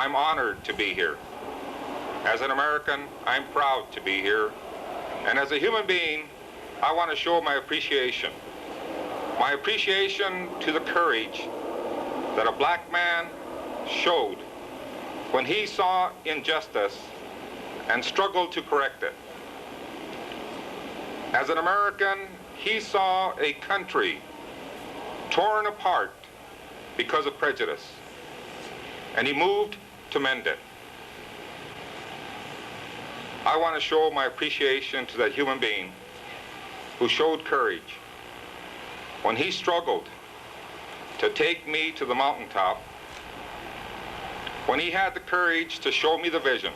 I'm honored to be here. As an American, I'm proud to be here. And as a human being, I want to show my appreciation. My appreciation to the courage that a black man showed when he saw injustice and struggled to correct it. As an American, he saw a country torn apart because of prejudice, and he moved to mend it. I want to show my appreciation to that human being who showed courage when he struggled to take me to the mountaintop, when he had the courage to show me the vision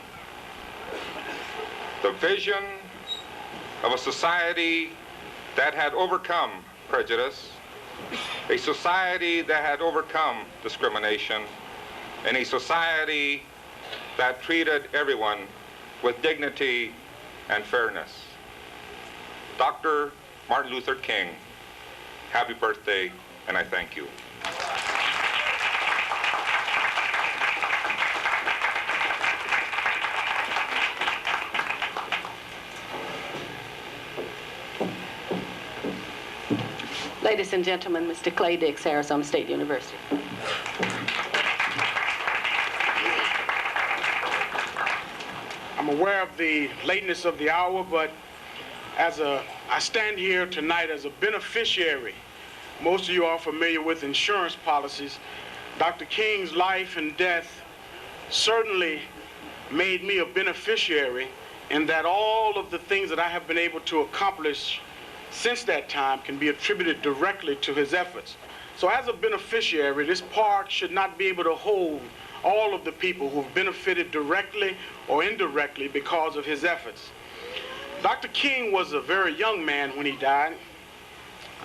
of a society that had overcome prejudice, a society that had overcome discrimination, and a society that treated everyone with dignity and fairness. Dr. Martin Luther King, happy birthday, and I thank you. Ladies and gentlemen, Mr. Clay Dix, Arizona State University. I'm aware of the lateness of the hour, but I stand here tonight as a beneficiary. Most of you are familiar with insurance policies. Dr. King's life and death certainly made me a beneficiary in that all of the things that I have been able to accomplish since that time can be attributed directly to his efforts. So as a beneficiary, this park should not be able to hold all of the people who have benefited directly or indirectly because of his efforts. Dr. King was a very young man when he died,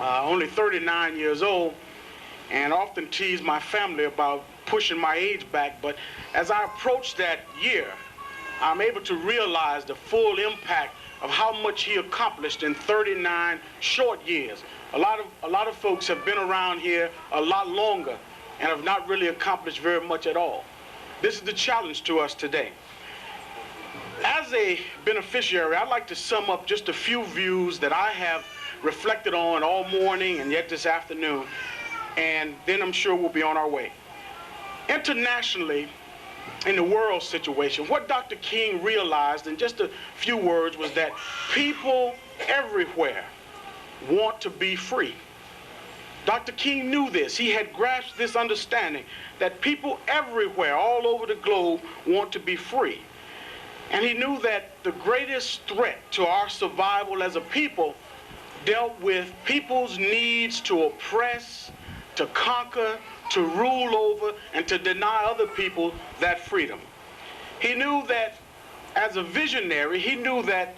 only 39 years old, and often teased my family about pushing my age back. But as I approach that year, I'm able to realize the full impact of how much he accomplished in 39 short years. A lot of folks have been around here a lot longer and have not really accomplished very much at all. This is the challenge to us today. As a beneficiary, I'd like to sum up just a few views that I have reflected on all morning and yet this afternoon, and then I'm sure we'll be on our way. Internationally, in the world situation, what Dr. King realized in just a few words was that people everywhere want to be free. Dr. King knew this. He had grasped this understanding that people everywhere, all over the globe, want to be free. And he knew that the greatest threat to our survival as a people dealt with people's needs to oppress, to conquer, to rule over, and to deny other people that freedom. He knew that as a visionary, he knew that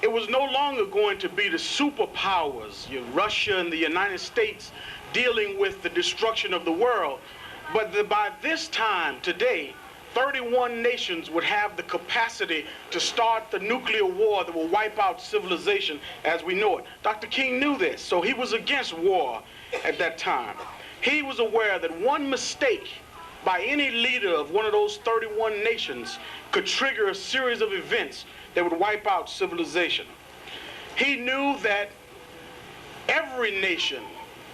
it was no longer going to be the superpowers, Russia and the United States, dealing with the destruction of the world, but that by this time, today, 31 nations would have the capacity to start the nuclear war that will wipe out civilization as we know it. Dr. King knew this, so he was against war at that time. He was aware that one mistake by any leader of one of those 31 nations could trigger a series of events that would wipe out civilization. He knew that every nation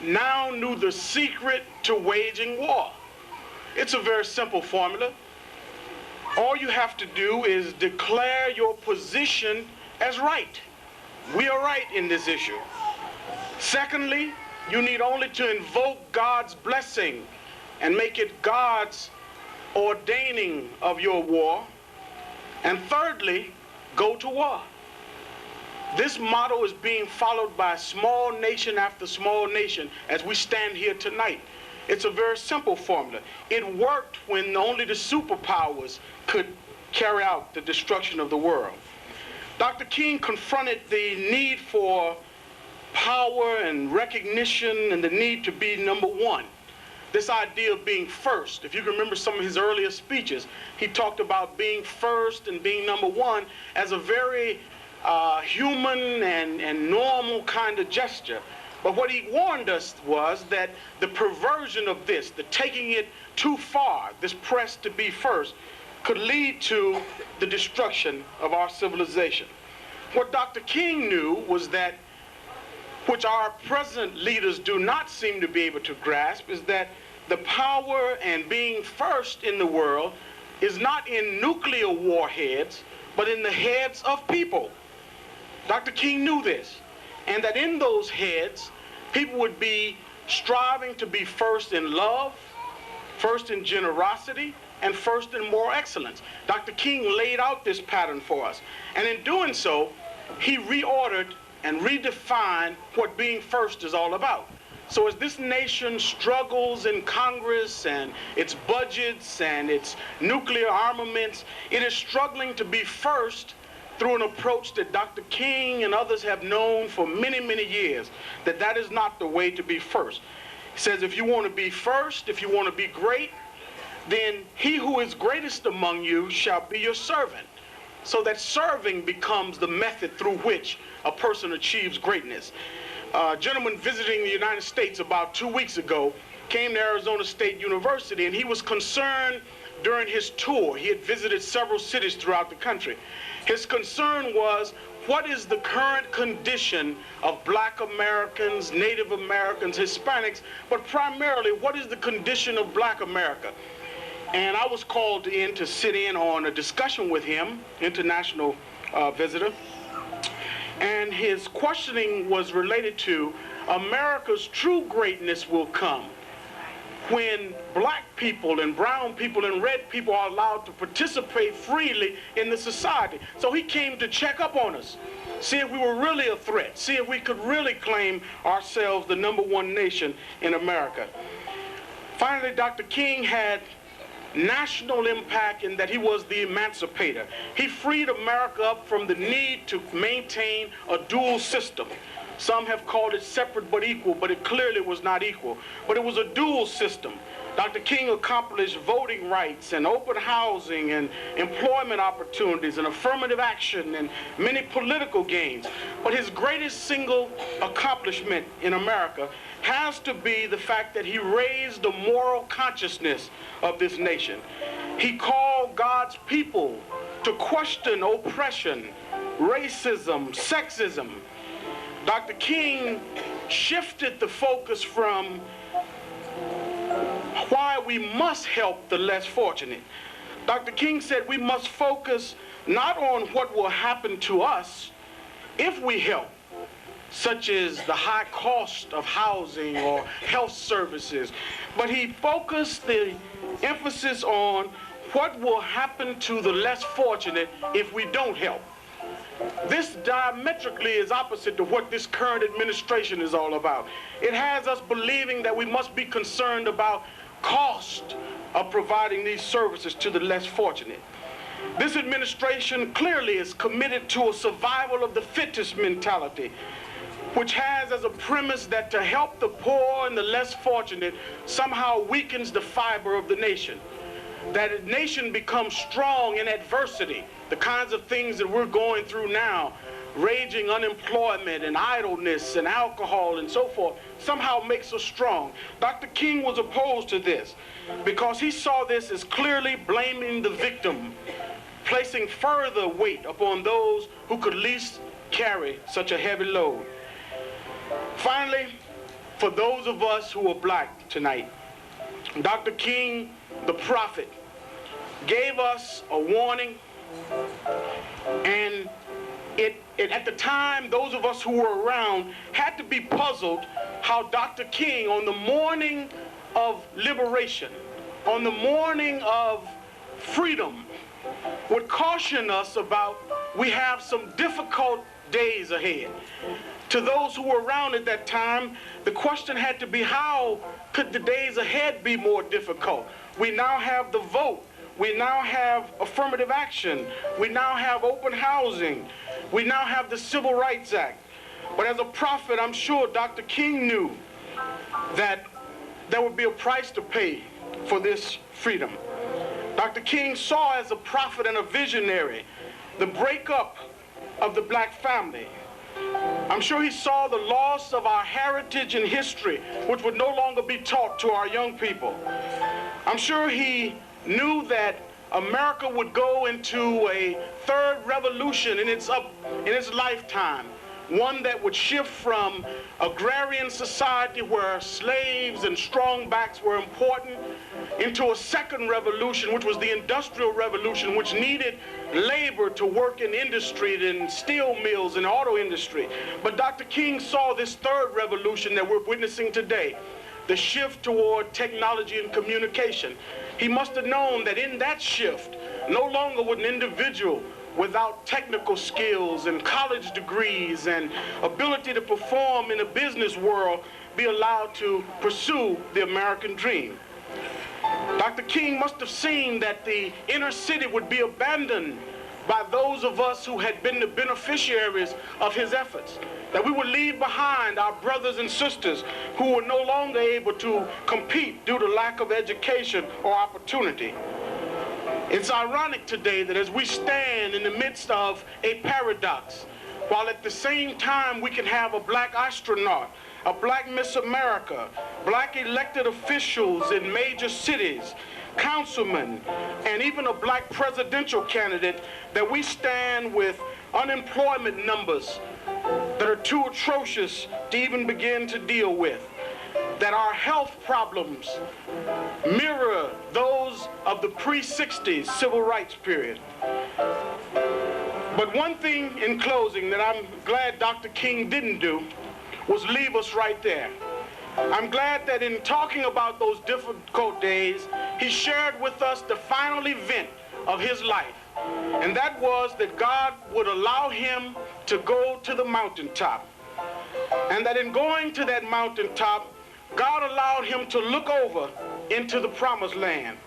now knew the secret to waging war. It's a very simple formula. All you have to do is declare your position as right. We are right in this issue. Secondly, you need only to invoke God's blessing and make it God's ordaining of your war. And thirdly, go to war. This motto is being followed by small nation after small nation as we stand here tonight. It's a very simple formula. It worked when only the superpowers could carry out the destruction of the world. Dr. King confronted the need for power and recognition and the need to be number one. This idea of being first, if you can remember some of his earlier speeches, he talked about being first and being number one as a very human and normal kind of gesture. But what he warned us was that the perversion of this, the taking it too far, this press to be first, could lead to the destruction of our civilization. What Dr. King knew was that, which our present leaders do not seem to be able to grasp, is that the power and being first in the world is not in nuclear warheads, but in the heads of people. Dr. King knew this, and that in those heads, people would be striving to be first in love, first in generosity, and first in moral excellence. Dr. King laid out this pattern for us, and in doing so, he reordered and redefined what being first is all about. So as this nation struggles in Congress and its budgets and its nuclear armaments, it is struggling to be first through an approach that Dr. King and others have known for many, many years, that is not the way to be first. He says, if you want to be first, if you want to be great, then he who is greatest among you shall be your servant. So that serving becomes the method through which a person achieves greatness. A gentleman visiting the United States about 2 weeks ago came to Arizona State University, and he was concerned during his tour. He had visited several cities throughout the country. His concern was, what is the current condition of Black Americans, Native Americans, Hispanics, but primarily, what is the condition of Black America? And I was called in to sit in on a discussion with him, international visitor, and his questioning was related to America's true greatness will come when Black people and brown people and red people are allowed to participate freely in the society. So he came to check up on us, see if we were really a threat, see if we could really claim ourselves the #1 nation in America. Finally, Dr. King had national impact in that he was the emancipator. He freed America up from the need to maintain a dual system. Some have called it separate but equal, but it clearly was not equal. But it was a dual system. Dr. King accomplished voting rights and open housing and employment opportunities and affirmative action and many political gains. But his greatest single accomplishment in America has to be the fact that he raised the moral consciousness of this nation. He called God's people to question oppression, racism, sexism. Dr. King shifted the focus from why we must help the less fortunate. Dr. King said we must focus not on what will happen to us if we help, such as the high cost of housing or health services, but he focused the emphasis on what will happen to the less fortunate if we don't help. This diametrically is opposite to what this current administration is all about. It has us believing that we must be concerned about cost of providing these services to the less fortunate. This administration clearly is committed to a survival of the fittest mentality, which has as a premise that to help the poor and the less fortunate somehow weakens the fiber of the nation. That a nation becomes strong in adversity, the kinds of things that we're going through now, raging unemployment and idleness and alcohol and so forth, somehow makes us strong. Dr. King was opposed to this because he saw this as clearly blaming the victim, placing further weight upon those who could least carry such a heavy load. Finally, for those of us who are Black tonight, Dr. King, the prophet, gave us a warning, and at the time, those of us who were around had to be puzzled how Dr. King, on the morning of liberation, on the morning of freedom, would caution us about we have some difficult days ahead. To those who were around at that time, the question had to be, how could the days ahead be more difficult? We now have the vote. We now have affirmative action. We now have open housing. We now have the Civil Rights Act. But as a prophet, I'm sure Dr. King knew that there would be a price to pay for this freedom. Dr. King saw as a prophet and a visionary the breakup of the Black family, I'm sure he saw the loss of our heritage and history, which would no longer be taught to our young people. I'm sure he knew that America would go into a third revolution in its lifetime, one that would shift from agrarian society where slaves and strongbacks were important into a second revolution, which was the Industrial Revolution, which needed labor to work in industry, in steel mills and auto industry. But Dr. King saw this third revolution that we're witnessing today, the shift toward technology and communication. He must have known that in that shift, no longer would an individual without technical skills and college degrees and ability to perform in the business world be allowed to pursue the American dream. Dr. King must have seen that the inner city would be abandoned by those of us who had been the beneficiaries of his efforts, that we would leave behind our brothers and sisters who were no longer able to compete due to lack of education or opportunity. It's ironic today that as we stand in the midst of a paradox, while at the same time we can have a black astronaut, a black Miss America, black elected officials in major cities, councilmen, and even a black presidential candidate, that we stand with unemployment numbers that are too atrocious to even begin to deal with, that our health problems mirror those of the pre-60s civil rights period. But one thing in closing that I'm glad Dr. King didn't do was leave us right there. I'm glad that in talking about those difficult days, he shared with us the final event of his life, and that was that God would allow him to go to the mountaintop, and that in going to that mountaintop, God allowed him to look over into the promised land.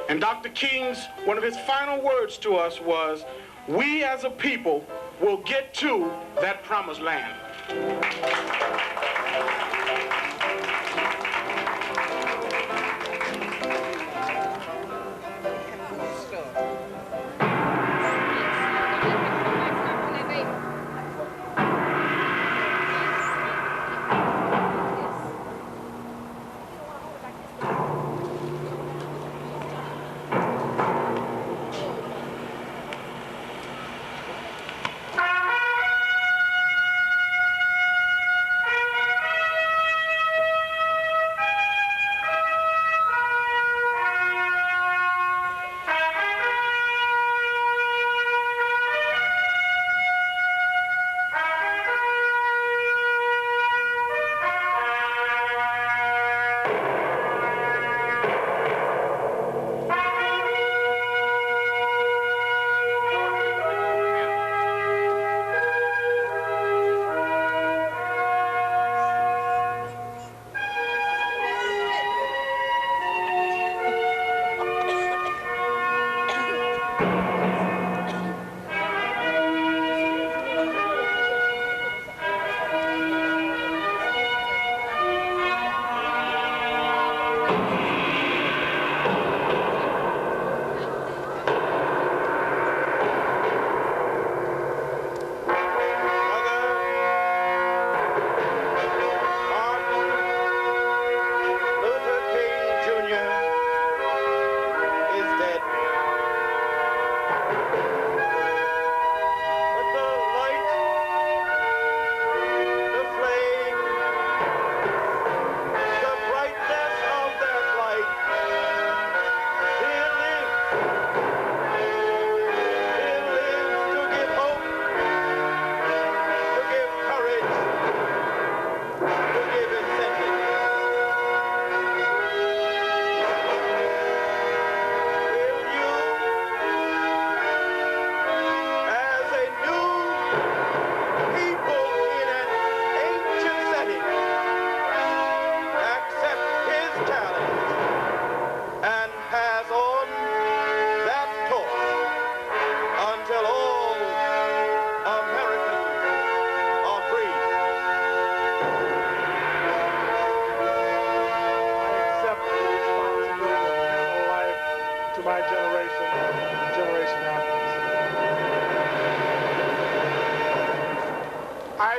And Dr. King's, one of his final words to us was, "We as a people will get to that promised land."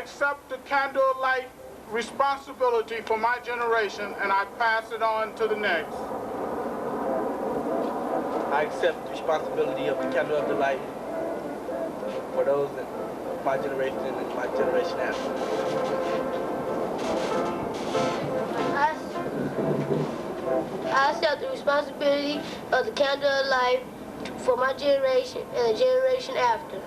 accept the candlelight responsibility for my generation and I pass it on to the next. I accept the responsibility of the candle of the light for those in my generation and my generation after. I accept the responsibility of the candle of life for my generation and the generation after.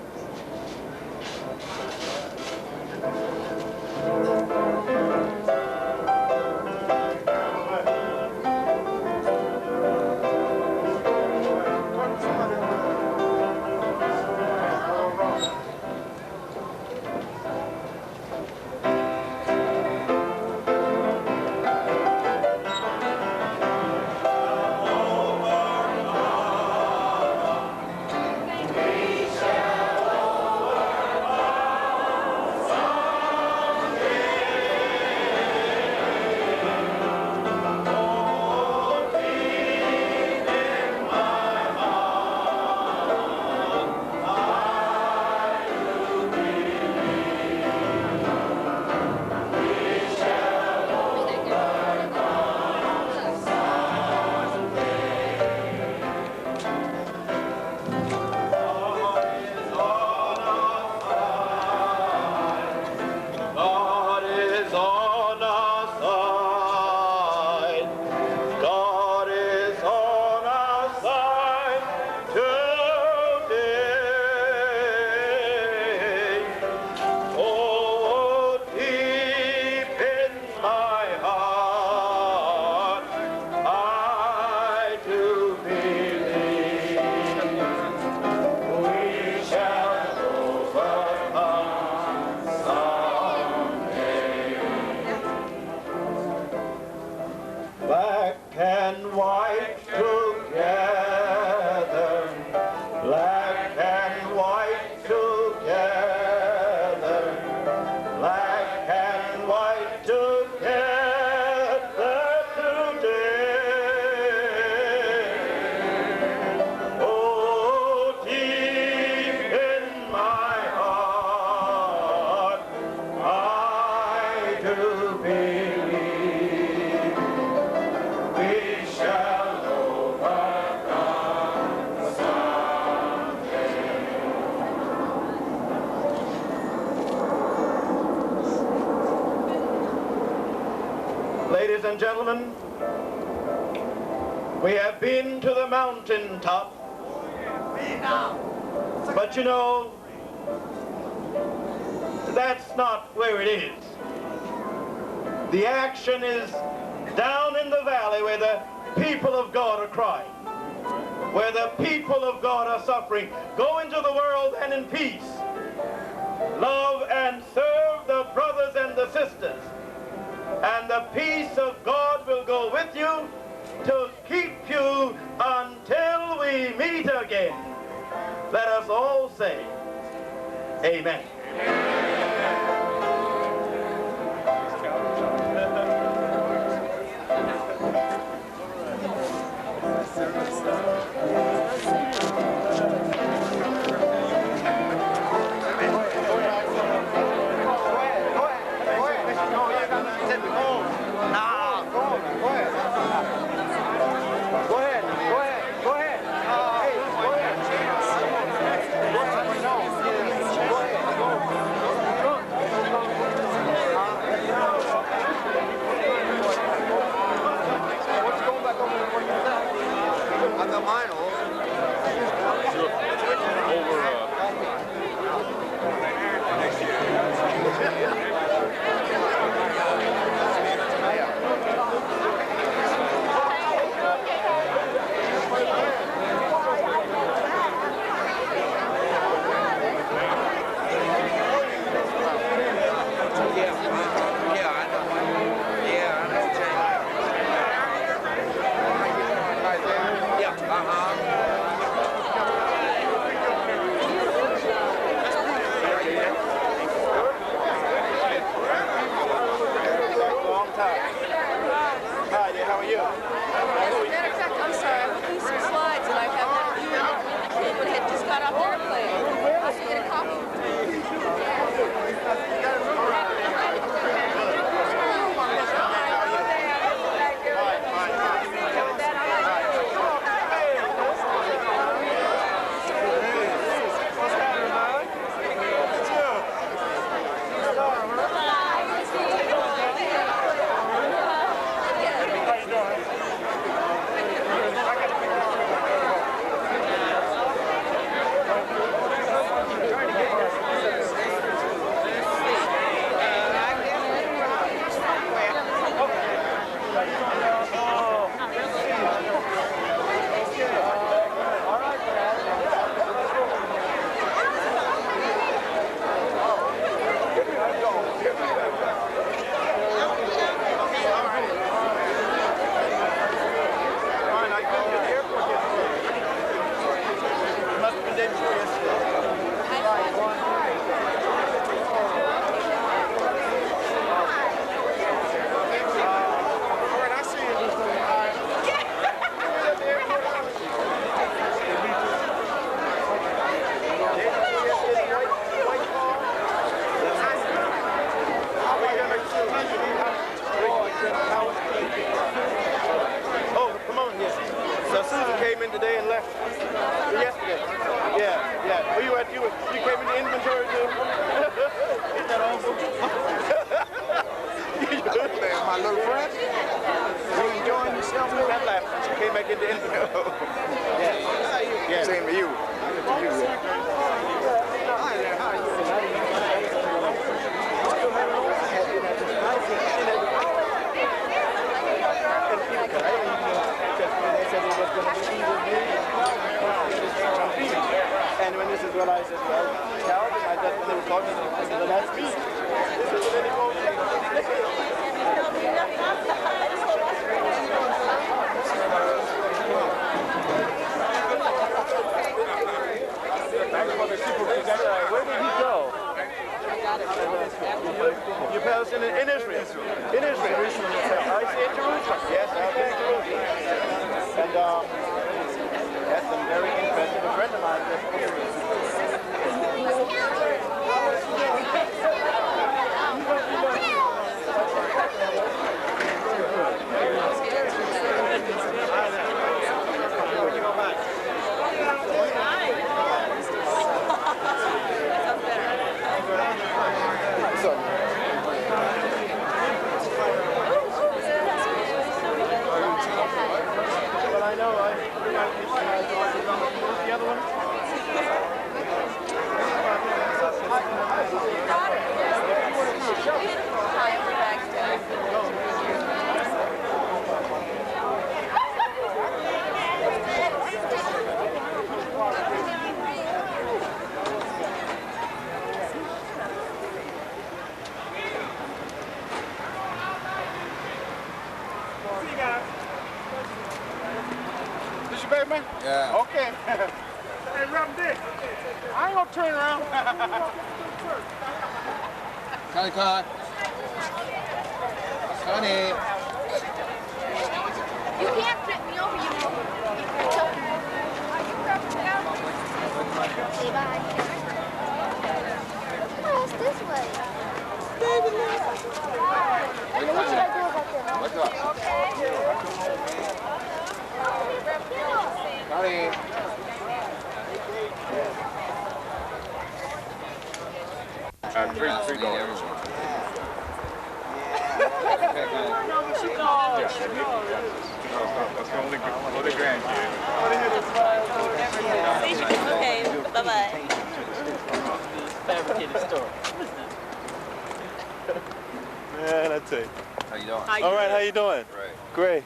Ladies and gentlemen, we have been to the mountaintop, but you know, that's not where it is. The action is down in the valley where the people of God are crying, where the people of God are suffering. Go into the world and in peace, love and serve the brothers and the sisters, and the peace of God will go with you to keep you until we meet again. Let us all say, amen. for you. For you. And when this is what I said, well, Calvin, I just when they were talking to the last speech, this is really going where did he go? Your palace in Israel. In Israel. I say in Jerusalem. Yes, I've been in Jerusalem. And that's a very interesting. A friend of mine Yeah. Okay. Hey, Reverend Dick, I ain't gonna turn around. Connie, Connie. You can't flip me over, you know. Say bye. Oh, it's this way. Baby, what should I do about this? What's up? Connie. Three dollars. That's the only grandkid. Okay, bye-bye. Fabricated story. Man, I tell you. How you doing? All right, how you doing? Great. Great.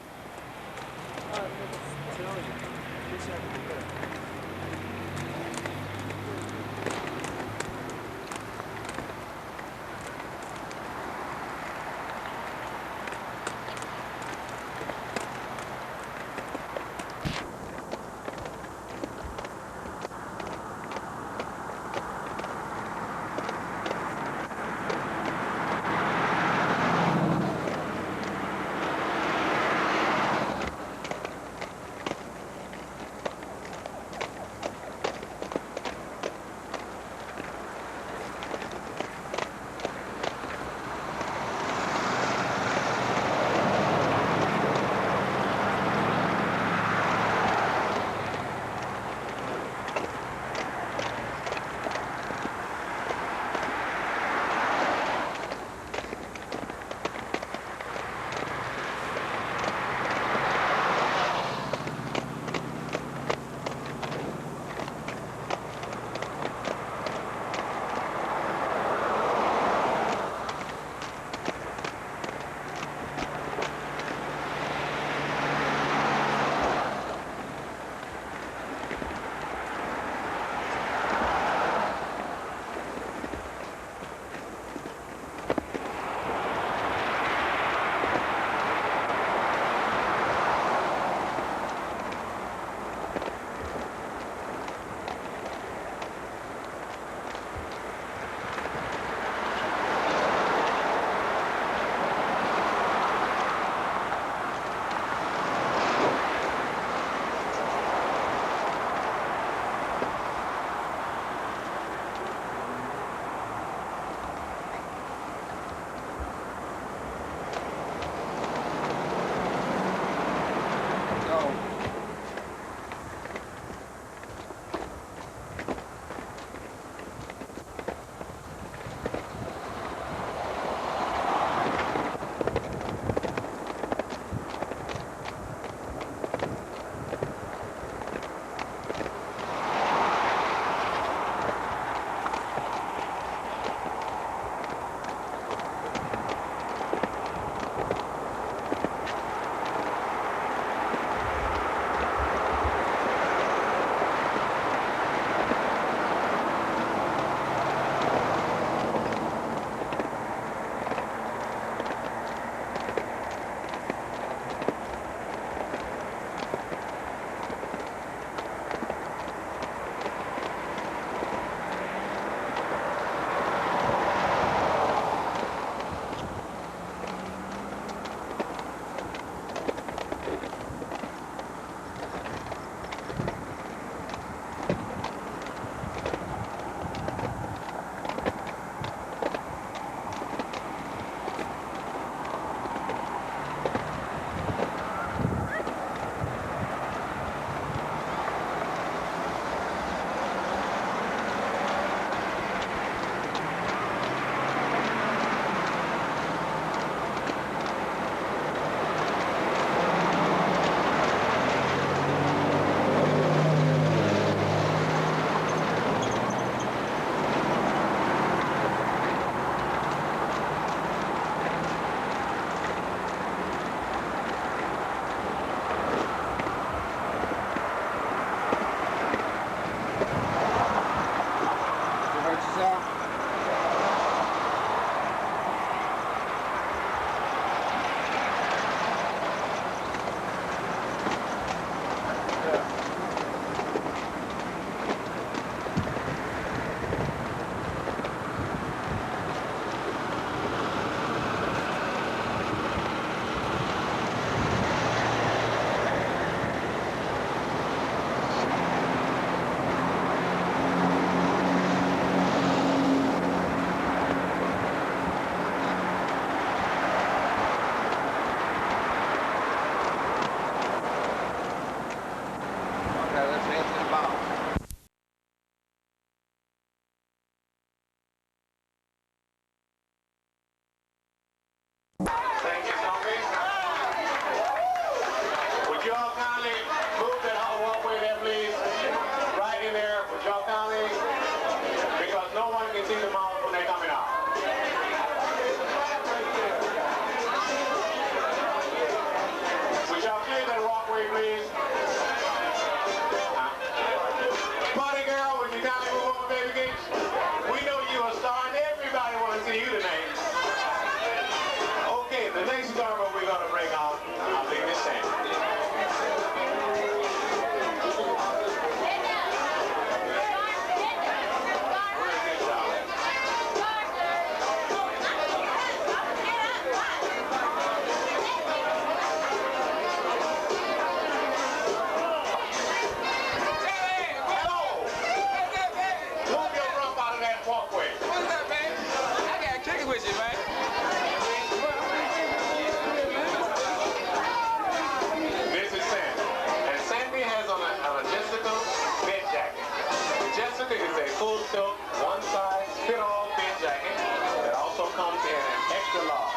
full silk, one size fit-all fit jacket that also comes in an extra large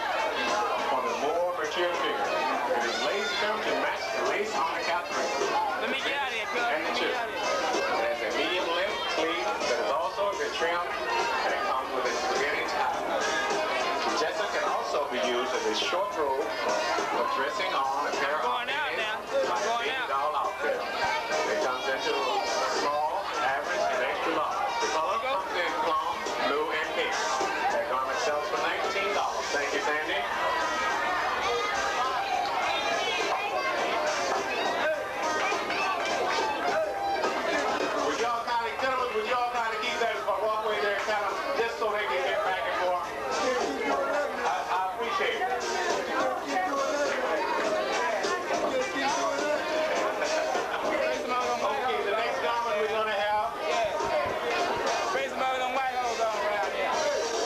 for the more mature figure. It is lace trimmed to match the lace on the cap Let me get out of here, cuz. and the chip. It has a medium length sleeve that is also been trimmed, and it comes with a spaghetti tie. The Jessup can also be used as a short robe for dressing on a pair of doll outfit. It comes into small, average, and extra large. The color comes in plum, blue, and pink. That garment sells for $19. Thank you, Sandy. Would y'all kind of, gentlemen, would y'all kind of keep that walkway there, kind of, just so they can get back and forth? I appreciate it. Okay, the next garment we're going to have.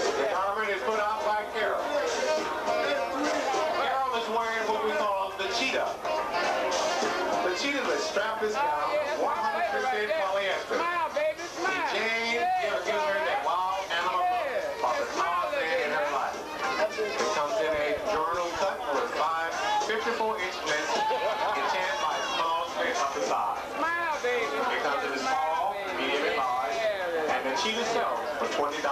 The garment is put out by Carol. Carol is wearing what we call the cheetah. The cheetah is a strapless gown, 100% polyester. The chain gives her that wild animal look of the Tarzan in her life. It comes in a journal cut with 54-inch length, enchanted by a small slit up the side. It comes in a small, medium, and large, and the cheetah sells for $20.50.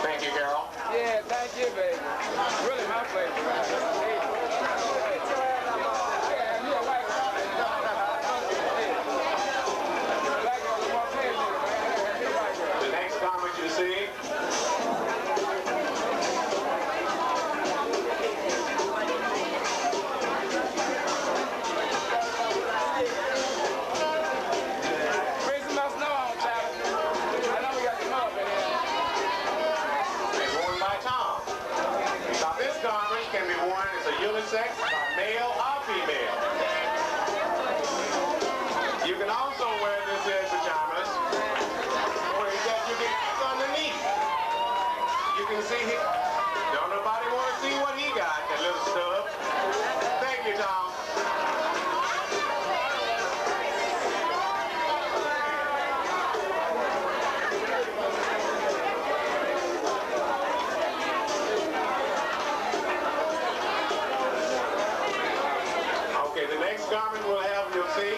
Thank you, Carol. Yeah, thank you, baby. Really my pleasure. The next garment you see Bring some snow on, child. I know we got some up in here. is worn by Tom. Now this garment can be worn as a unisex by male or female. You can also wear this in pajamas where you can kick underneath. You can see him. Don't nobody want to see what he got, that little stub. Thank you, Tom. Okay, the next garment we'll have, you'll see.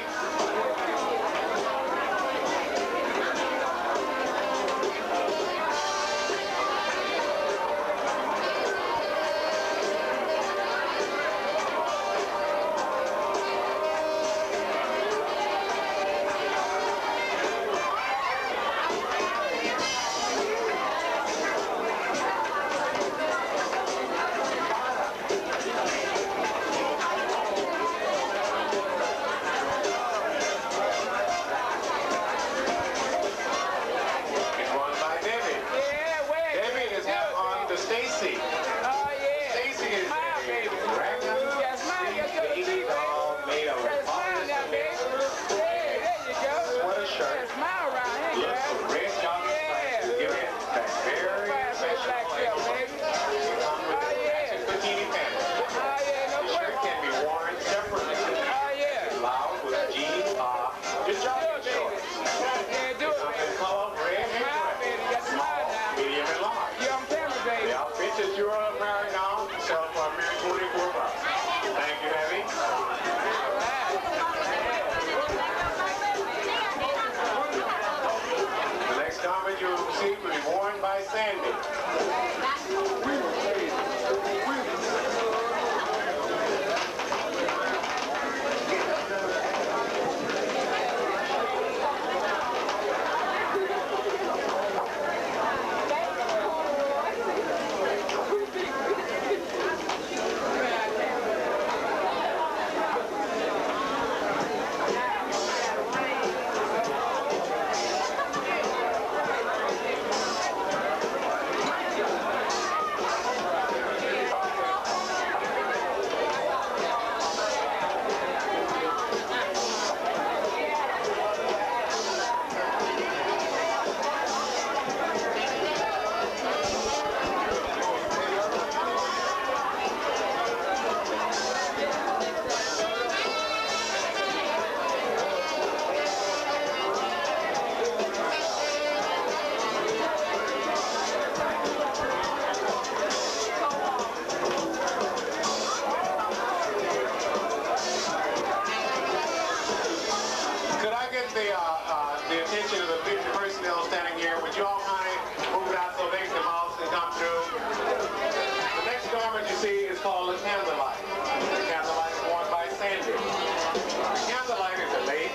the attention of the personnel standing here, would you all kindly move it out so they can also come through? The next garment you see is called the candlelight. The candlelight is worn by Sandy. The candlelight is a lady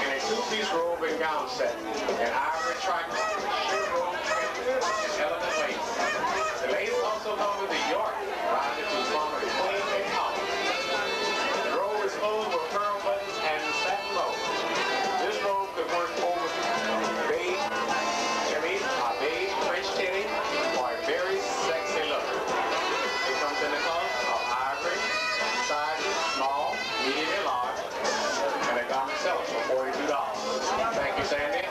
in a two-piece robe and gown set, an ivory tricolor, sheer robe, and elegant lace. The lace also comes with the York, rising to the form of a queen and collar. The robe is closed with pearl buttons and satin bows. This robe could work over beige, chemise, a beige French teddy, or a very sexy look. It comes in the colors of ivory, sizes small, medium, and large, and a garment sells for $42. Thank you, Sandy.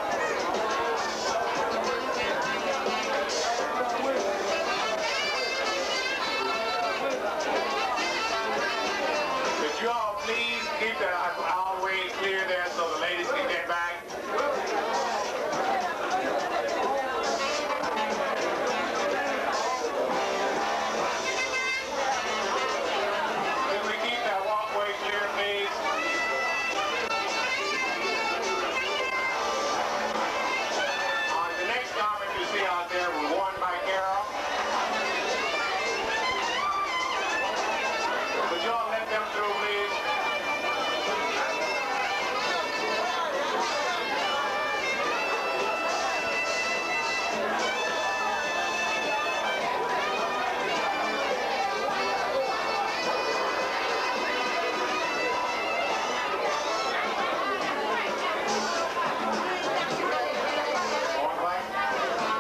Could you all please keep the aisle clear there so the ladies can get back? Can we keep that walkway clear, please? The next garment you see out there was worn by Carol. Would you all let them through, please?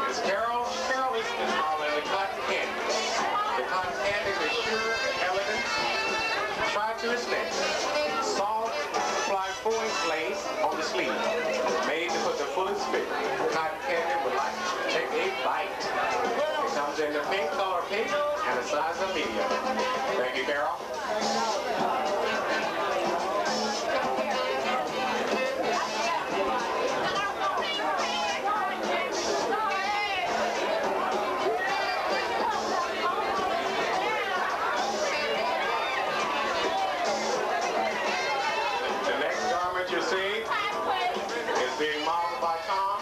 It's Carol. Carol is called the cotton candy. The cotton candy is sure and elegant. Try to its neck. Soft, fly 4-inch lace on the sleeve. Made to put the fullest fit. Cotton candy would like to take a bite. It comes in the pink color pink and a size of medium. Thank you, Carol. The next garment you see is being modeled by Tom.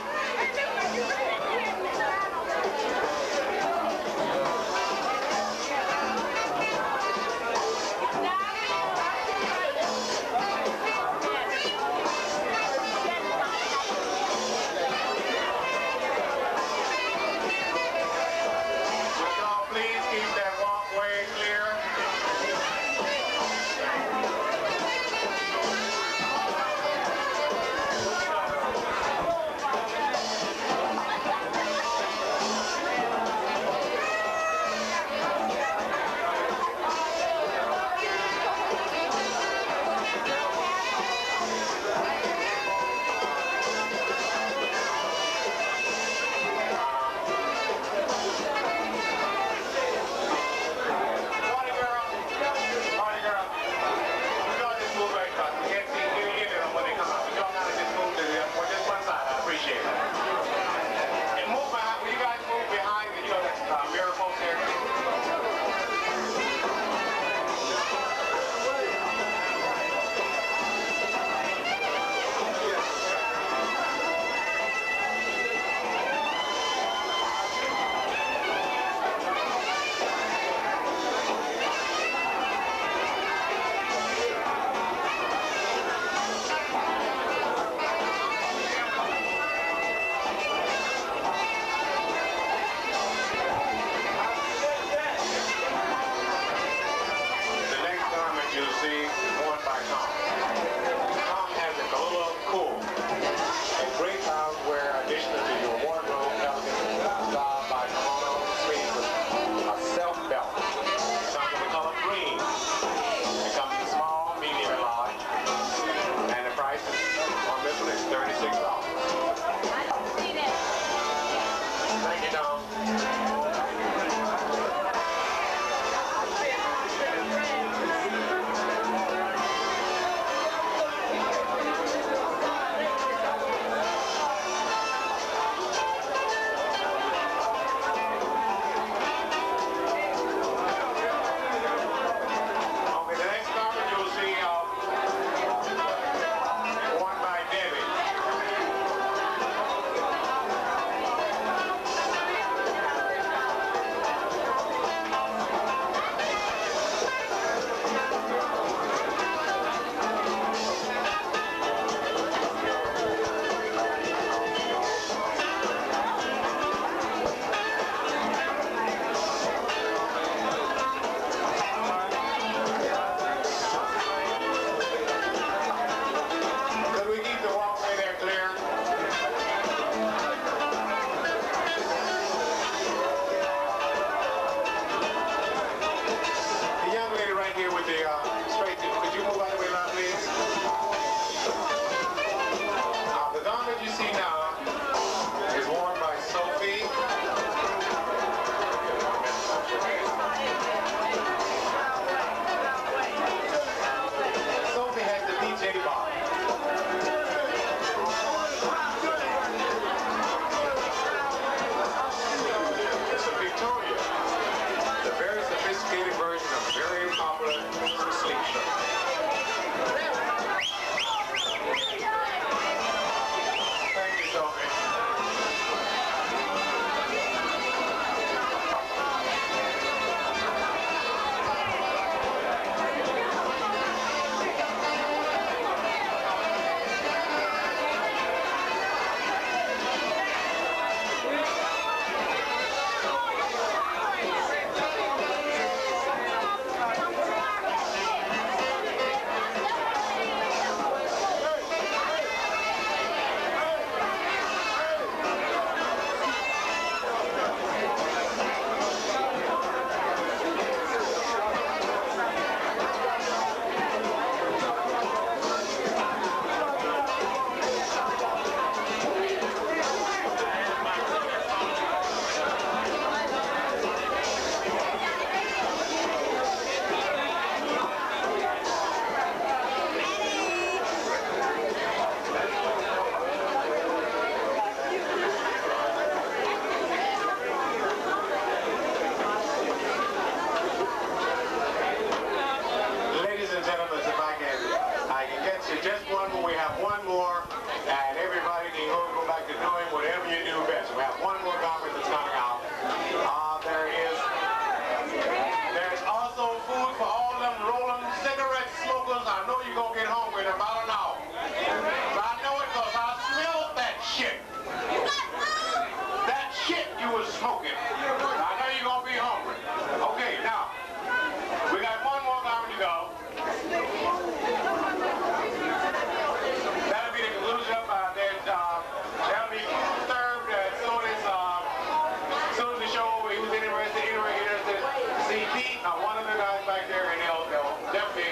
shit. That shit you was smoking. I know you're gonna be hungry. Okay, now, we got one more round to go. That'll be the conclusion of that'll be served as soon as the show, he was interested to see Pete, one of the guys back there, and they'll definitely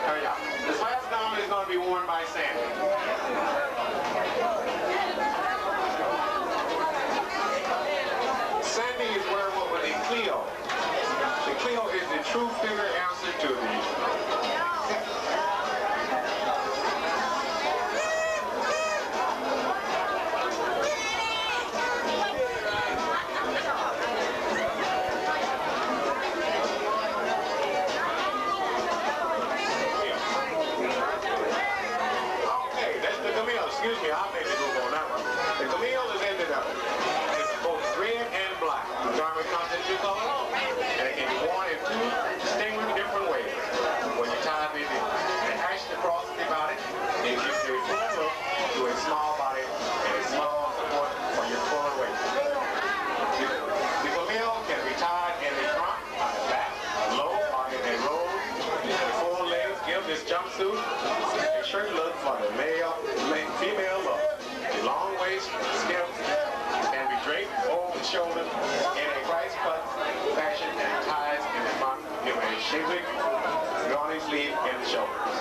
hurry up. This last garment is going to be worn by Sandy. Sandy is wearing what was a Clio. The Clio is the true figure answer to the excuse me, I'll make it move on that one. The Camille is ended up. It's both red and black. The garment comes in two colors, and it can be worn in two distinct different ways. When you tie the hash across the body, it gives you a full look to a small body and a small support for your full waist. The Camille can be tied in the front, on the back, low, or in a roll. The four legs give this jumpsuit a shirt look for the female look. Long waist, skirt, can be draped over the shoulder in a price cut fashion and ties in the front, give a shapely, yawning sleeve in the shoulders.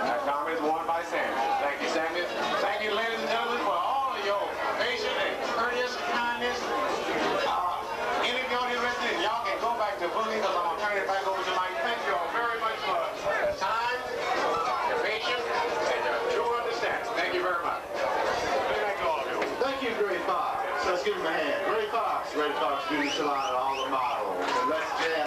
That garment is worn by Sandy. Thank you, Sandy. Thank you, ladies and gentlemen, for all of your patience and courteous kindness. Any of y'all interested, y'all can go back to Boogie because I'm going to turn it back over to Mike. Thank you all very much for the time, your patience, and your true understanding. Thank you very much. Thank you, Gray Fox. Let's give him a hand. Gray Fox, Beauty Salon, and all the models. And let's jam.